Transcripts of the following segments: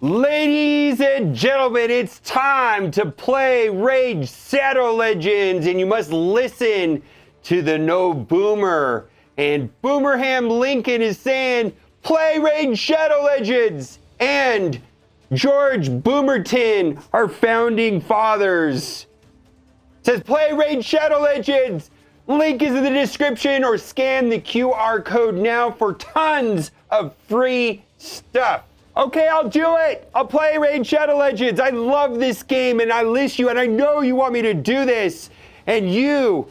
Ladies and gentlemen, it's time to play Raid Shadow Legends, and you must listen to the No Boomer. And Boomerham Lincoln is saying, play Raid Shadow Legends. And George Boomerton, our founding fathers, says, play Raid Shadow Legends. Link is in the description, or scan the QR code now for tons of free stuff. Okay, I'll do it. I'll play Raid Shadow Legends. I love this game, and I list you, and I know you want me to do this. And you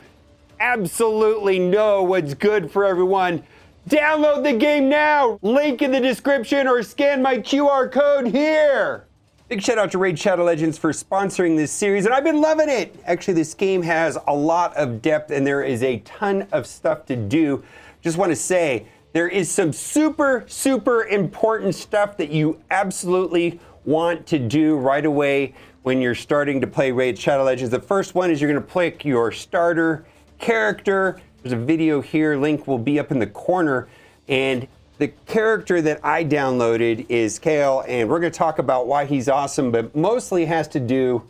absolutely know what's good for everyone. Download the game now. Link in the description, or scan my QR code here. Big shout out to Raid Shadow Legends for sponsoring this series, and I've been loving it. Actually, this game has a lot of depth, and there is a ton of stuff to do. Just want to say, there is some super important stuff that you absolutely want to do right away when you're starting to play Raid Shadow Legends. The first one is you're going to pick your starter character. There's a video here, link will be up in the corner, and the character that I downloaded is Kale, and we're going to talk about why he's awesome, but mostly has to do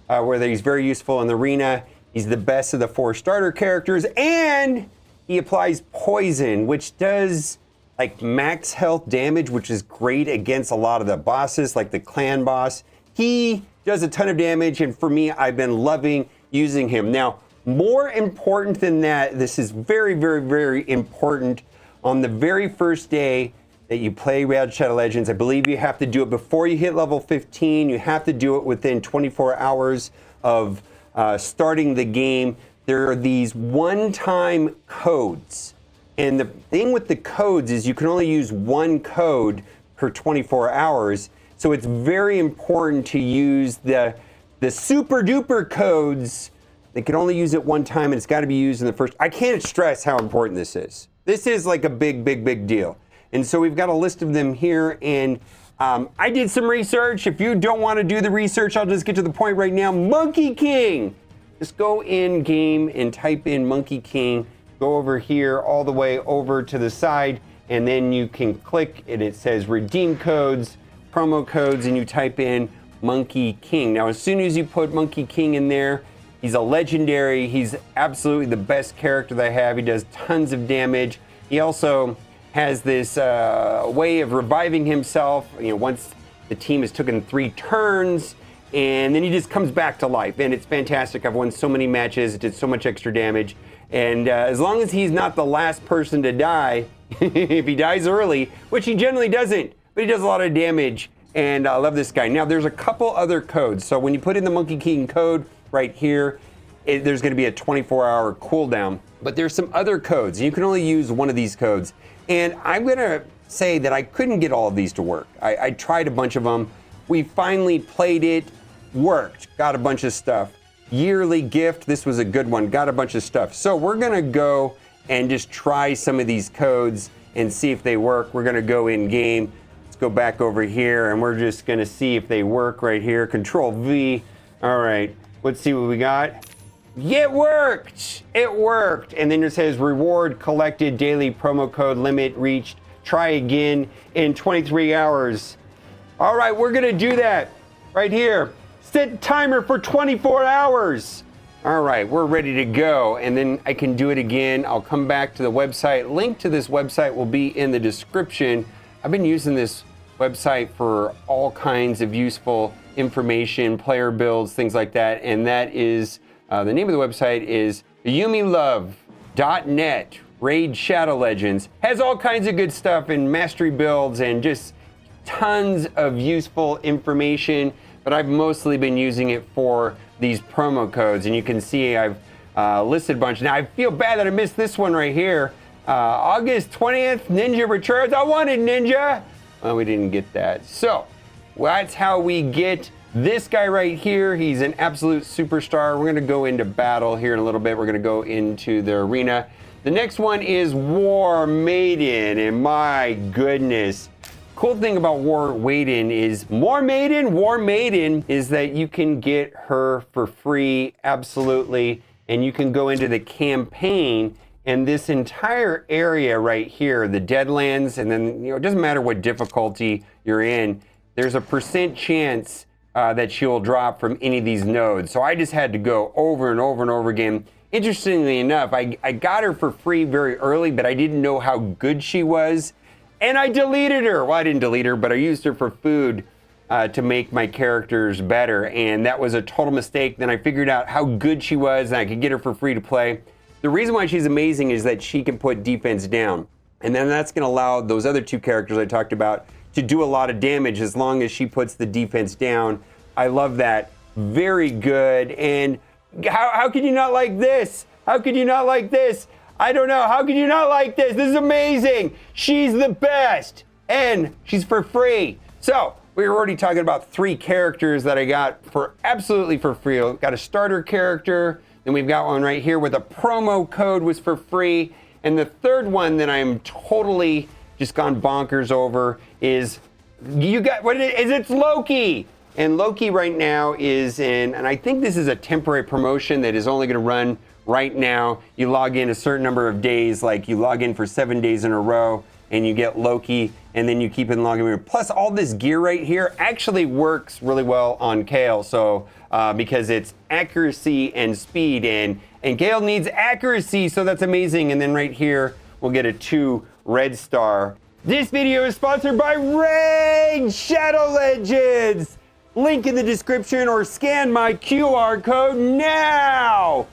whether he's very useful in the arena. He's the best of the 4 starter characters, and he applies poison, which does like max health damage, which is great against a lot of the bosses, like the clan boss. He does a ton of damage, and for me, I've been loving using him. Now, more important than that, this is very important. On the very first day that you play Raid Shadow Legends, I believe you have to do it before you hit level 15. You have to do it within 24 hours of starting the game. There are these one-time codes. And the thing with the codes is you can only use one code per 24 hours. So it's very important to use the super duper codes. They can only use it one time, and it's got to be used in the first. I can't stress how important this is. This is like a big deal. And so we've got a list of them here, and I did some research. If you don't want to do the research, I'll just get to the point right now. Monkey King. Just go in game and type in Monkey King. Go over here all the way over to the side, and then you can click, and it says redeem codes, promo codes, and you type in Monkey King. Now, as soon as you put Monkey King in there, he's a legendary. He's absolutely the best character that I have. He does tons of damage. He also has this way of reviving himself, once the team has taken 3 turns, and then he just comes back to life, and it's fantastic. I've won so many matches, did so much extra damage, and as long as he's not the last person to die, if he dies early, which he generally doesn't, but he does a lot of damage, and I love this guy. Now, there's a couple other codes. So when you put in the Monkey King code right here, there's going to be a 24-hour cooldown, but there's some other codes. You can only use one of these codes, and I'm going to say that I couldn't get all of these to work. I tried a bunch of them. We finally played it. Worked, got a bunch of stuff. Yearly gift, this was a good one, got a bunch of stuff. So we're gonna go and just try some of these codes and see if they work. We're gonna go in game. Let's go back over here, and we're just gonna see if they work right here. Control V. All right, let's see what we got. Yeah, it worked. It worked. And then it says reward collected, daily promo code limit reached. Try again in 23 hours. All right, we're gonna do that right here. Set timer for 24 hours. All right, we're ready to go. And then I can do it again. I'll come back to the website. Link to this website will be in the description. I've been using this website for all kinds of useful information, player builds, things like that. And that is, the name of the website is yumilove.net. Raid Shadow Legends. Has all kinds of good stuff and mastery builds and just tons of useful information. But I've mostly been using it for these promo codes, and you can see I've listed a bunch. Now, I feel bad that I missed this one right here. August 20th, Ninja returns. I wanted Ninja. Well, we didn't get that. So that's how we get this guy right here. He's an absolute superstar. We're going to go into battle here in a little bit. We're going to go into the arena. The next one is War Maiden, and my goodness. Cool thing about War Maiden is War Maiden is that you can get her for free, absolutely, and you can go into the campaign, and this entire area right here, the Deadlands, and then it doesn't matter what difficulty you're in, there's a percent chance that she'll drop from any of these nodes. So I just had to go over and over and over again. Interestingly enough, I got her for free very early, but I didn't know how good she was. And I deleted her. Well, I didn't delete her, but I used her for food to make my characters better. And that was a total mistake. Then I figured out how good she was and I could get her for free to play. The reason why she's amazing is that she can put defense down. And then that's going to allow those other two characters I talked about to do a lot of damage as long as she puts the defense down. I love that. Very good. And how could you not like this? How could you not like this? I don't know. How could you not like this? This is amazing. She's the best. And she's for free. So we were already talking about 3 characters that I got for absolutely for free. I've got a starter character. Then we've got one right here with a promo code was for free. And the third one that I'm totally just gone bonkers over is it's Loki. And Loki right now is in, and I think this is a temporary promotion that is only going to run right now. You log in a certain number of days, like you log in for 7 days in a row and you get Loki, and then you keep in logging in. Plus all this gear right here actually works really well on Kale. So because it's accuracy and speed, and Kale needs accuracy, so that's amazing. And then right here, we'll get a 2 red star. This video is sponsored by Raid Shadow Legends. Link in the description or scan my QR code now.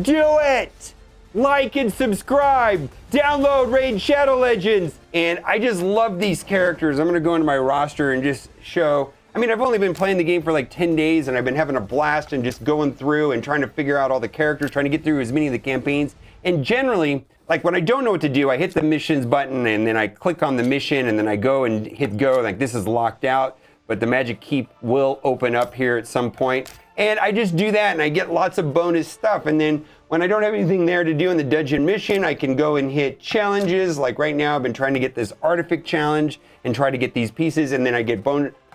Do it. Like and subscribe. Download Raid Shadow Legends. And I just love these characters. I'm going to go into my roster and just show. I mean, I've only been playing the game for like 10 days and I've been having a blast and just going through and trying to figure out all the characters, trying to get through as many of the campaigns. And generally, like when I don't know what to do, I hit the missions button and then I click on the mission and then I go and hit go. Like this is locked out, but the magic keep will open up here at some point. And I just do that and I get lots of bonus stuff. And then when I don't have anything there to do in the dungeon mission, I can go and hit challenges. Like right now, I've been trying to get this artifact challenge and try to get these pieces. And then I get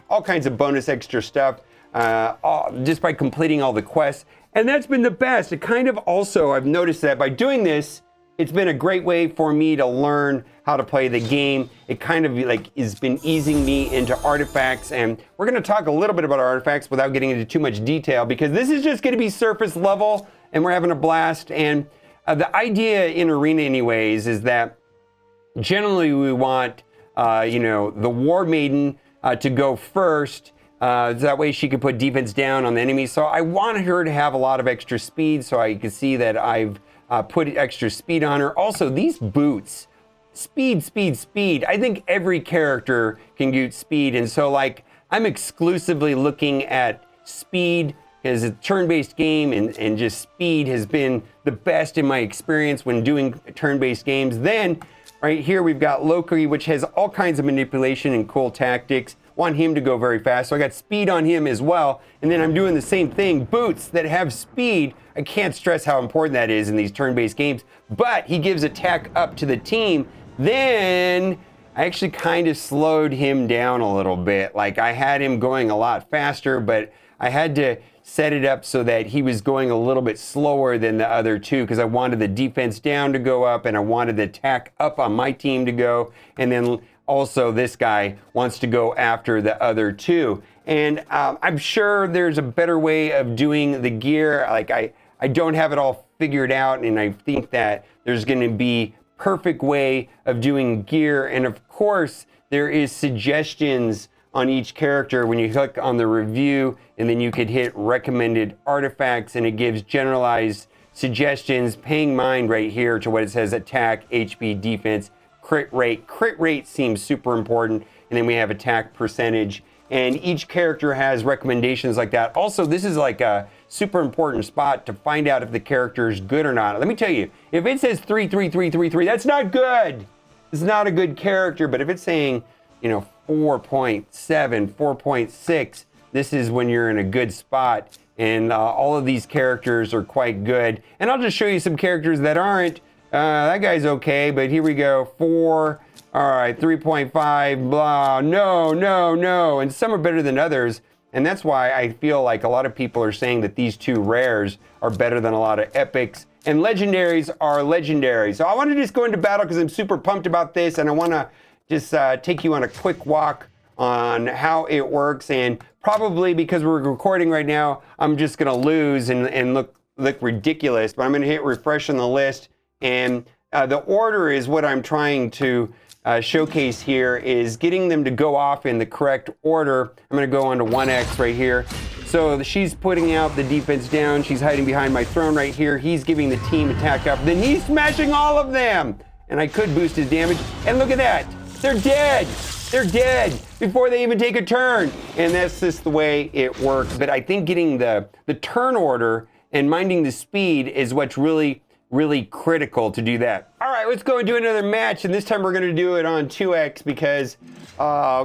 all kinds of bonus extra stuff just by completing all the quests. And that's been the best. It kind of also, I've noticed that by doing this, it's been a great way for me to learn how to play the game. It kind of like has been easing me into artifacts, and we're going to talk a little bit about artifacts without getting into too much detail because this is just going to be surface level and we're having a blast. And the idea in Arena anyways is that generally we want the War Maiden to go first. That way she can put defense down on the enemy. So I want her to have a lot of extra speed, so I can see that I've put extra speed on her. Also, these boots, speed. I think every character can get speed. And so like I'm exclusively looking at speed because it's a turn-based game and just speed has been the best in my experience when doing turn-based games. Then right here we've got Loki, which has all kinds of manipulation and cool tactics. Want him to go very fast, so I got speed on him as well. And then I'm doing the same thing, boots that have speed. I can't stress how important that is in these turn-based games, but he gives attack up to the team. Then I actually kind of slowed him down a little bit. Like I had him going a lot faster, but I had to set it up so that he was going a little bit slower than the other two because I wanted the defense down to go up and I wanted the attack up on my team to go. And then also this guy wants to go after the other two. And I'm sure there's a better way of doing the gear. Like I don't have it all figured out, and I think that there's going to be perfect way of doing gear. And of course, there is suggestions on each character when you click on the review, and then you could hit recommended artifacts, and it gives generalized suggestions, paying mind right here to what it says: attack, HP, defense, crit rate. Crit rate seems super important. And then we have attack percentage. And each character has recommendations like that. Also, this is like a super important spot to find out if the character is good or not. Let me tell you, if it says 33333, that's not good. It's not a good character. But if it's saying, 4.7, 4.6, this is when you're in a good spot. And all of these characters are quite good. And I'll just show you some characters that aren't. That guy's okay, but here we go. 4, all right, 3.5, blah, no. And some are better than others. And that's why I feel like a lot of people are saying that these two rares are better than a lot of epics. And legendaries are legendary. So I want to just go into battle because I'm super pumped about this. And I want to just take you on a quick walk on how it works, and probably because we're recording right now, I'm just gonna lose and look ridiculous. But I'm gonna hit refresh on the list, and the order is what I'm trying to showcase here, is getting them to go off in the correct order. I'm gonna go on to 1X right here. So she's putting out the defense down. She's hiding behind my throne right here. He's giving the team attack up. Then he's smashing all of them. And I could boost his damage. And look at that. They're dead. They're dead before they even take a turn. And that's just the way it works. But I think getting the turn order and minding the speed is what's really critical to do that. All right, let's go and do another match. And this time we're going to do it on 2X because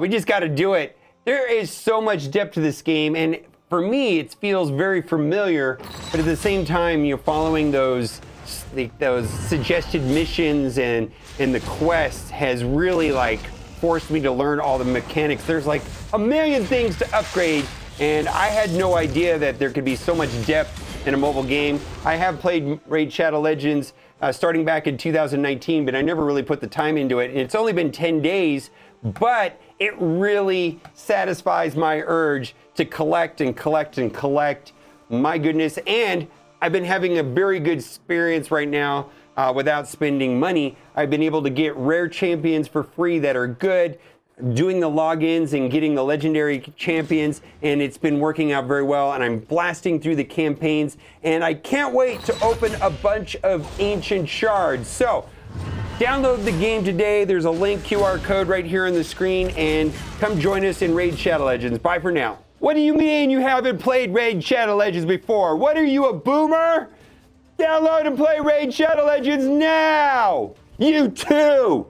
we just got to do it. There is so much depth to this game. And for me, it feels very familiar, but at the same time, you're following those suggested missions and the quests has really like forced me to learn all the mechanics. There's like a million things to upgrade, and I had no idea that there could be so much depth in a mobile game. I have played Raid Shadow Legends starting back in 2019, but I never really put the time into it. And it's only been 10 days, but it really satisfies my urge to collect and collect and collect. My goodness. And I've been having a very good experience right now without spending money. I've been able to get rare champions for free that are good, doing the logins and getting the legendary champions, and it's been working out very well, and I'm blasting through the campaigns, and I can't wait to open a bunch of ancient shards. So download the game today. There's a link, QR code right here on the screen, and come join us in Raid Shadow Legends. Bye for now. What do you mean you haven't played Raid Shadow Legends before? What are you, a boomer? Download and play Raid Shadow Legends now! You too!